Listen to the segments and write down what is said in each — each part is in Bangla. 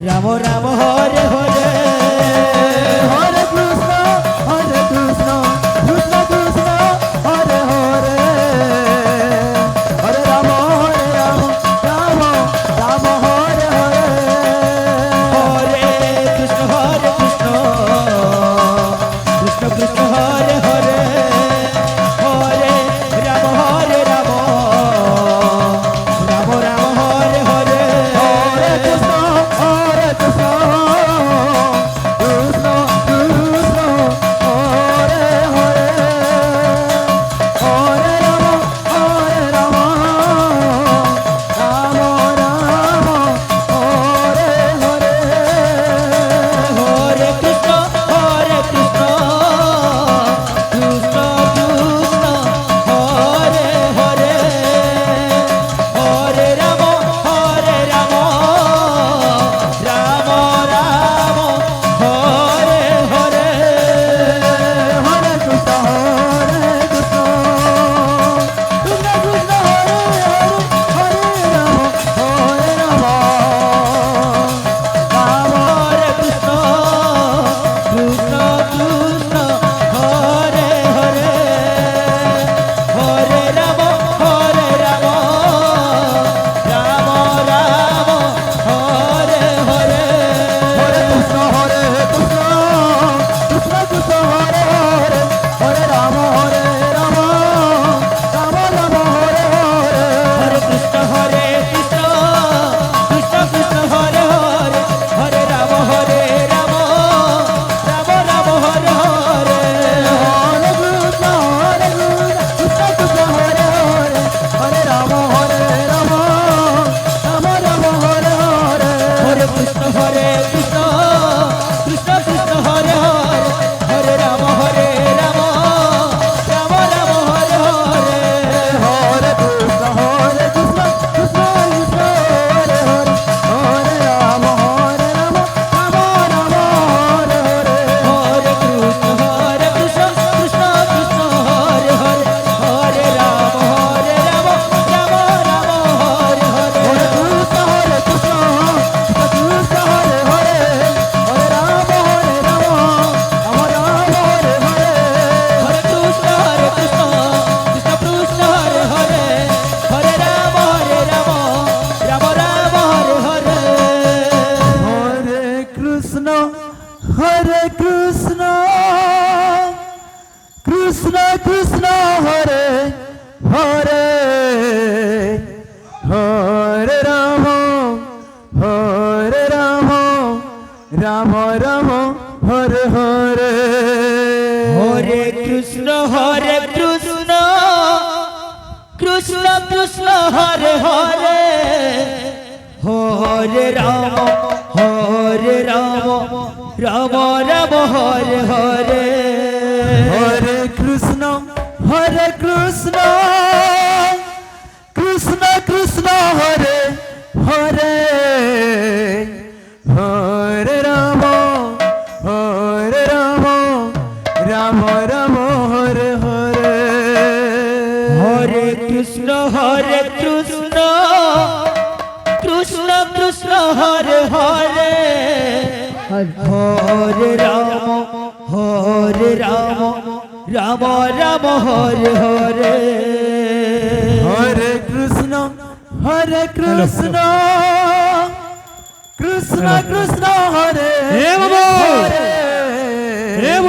রাম রাম হরে হরে হরে কৃষ্ণ কৃষ্ণ কৃষ্ণ হরে হরে হরে রাম রাম রাম হরে হরে হরে কৃষ্ণ কৃষ্ণ কৃষ্ণ হরে হরে হরে রাম রাম রাম রাম হরে হরে হরে কৃষ্ণ কৃষ্ণ কৃষ্ণ হরে হরে হরে রাম রাম রাম হরে হরে হরে কৃষ্ণ কৃষ্ণ কৃষ্ণ হরে হরে হরে রাম রাম রাম হরে হরে হরে কৃষ্ণ কৃষ্ণ কৃষ্ণ হরে হরে হরে রাম রাম রাম হরে হরে হরে কৃষ্ণ কৃষ্ণ কৃষ্ণ হরে হরে হরে রাম রাম রাম হরে হরে হরে কৃষ্ণ কৃষ্ণ কৃষ্ণ হরে হরে হরে রাম হরে রাম রাম রাম হরে হরে কৃষ্ণ কৃষ্ণ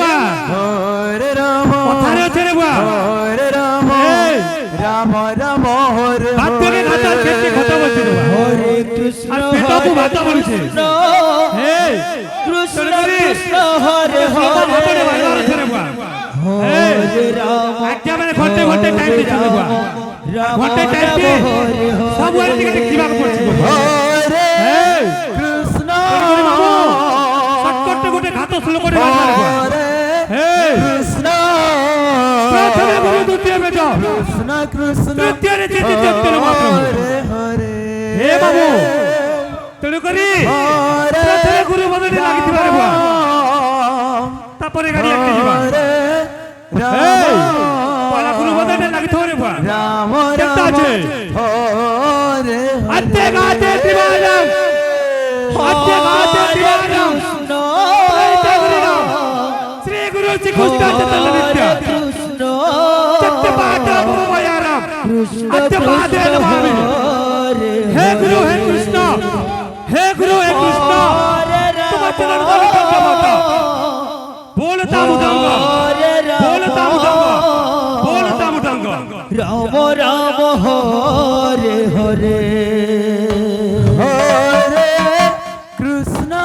হরে হরে হরে রাম ঘন্টে ঘন্টে টাইম দিতে দেব ঘন্টে টাইম দি সব ওর দিকে কিবা করছি হরে কৃষ্ণ সটকটে গোটে ঘাত শুরু করে হরে কৃষ্ণ প্রথমে গুরু দ্বিতীয় বেদ কৃষ্ণ তৃতীয় রে তৃতীয় হরে হরে হে বাবু তেলু করি প্রথমে গুরু বদলে লাগিতে পারব তারপরে গাড়ি আঁকতে যাবা পলা গুরু বদলে লাগিতে পারব রাম রাম হরে হরে আতে গাতে দিবালাম আতে গাতে कृष्ण चैतन्य नित्य सत्यपाता भवयाराम सत्यपाते नमामि हे गुरु हे कृष्ण हे गुरु हे कृष्ण तुम चरण कमल का माता बोलता मुदंगा बोलता मुदंगा बोलता मुदंगा राम राम हरे हरे हरे कृष्णा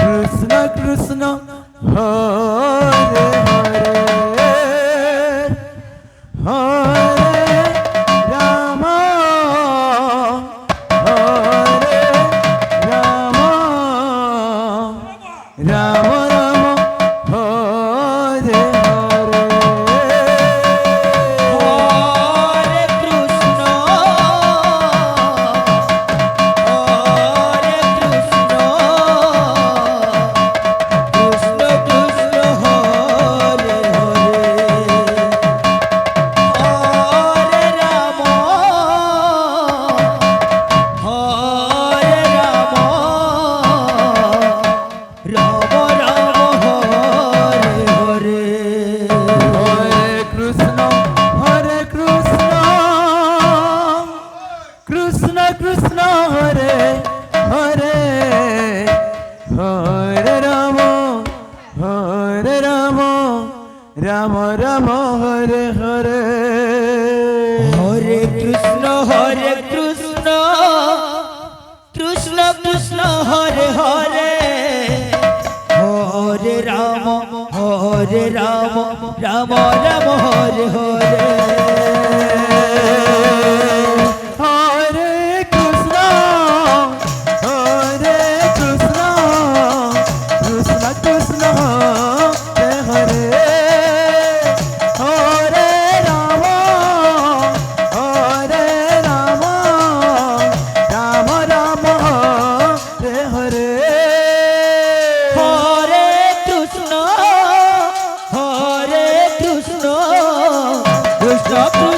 कृष्ण कृष्ण हरे हरे हरे राम हरे राम राम राम हरे हरे हरे कृष्ण कृष्ण कृष्ण हरे हरे राम राम राम हरे हरे हरे कृष्ण कृष्ण कृष्ण हरे हरे हरे राम राम राम हरे हरे हरे कृष्ण कृष्ण कृष्ण हरे हरे हरे राम राम राम हरे हरे हरे कृष्ण कृष्ण कृष्ण हरे हरे हरे राम राम राम हरे हरे हरे कृष्ण कृष्ण कृष्ण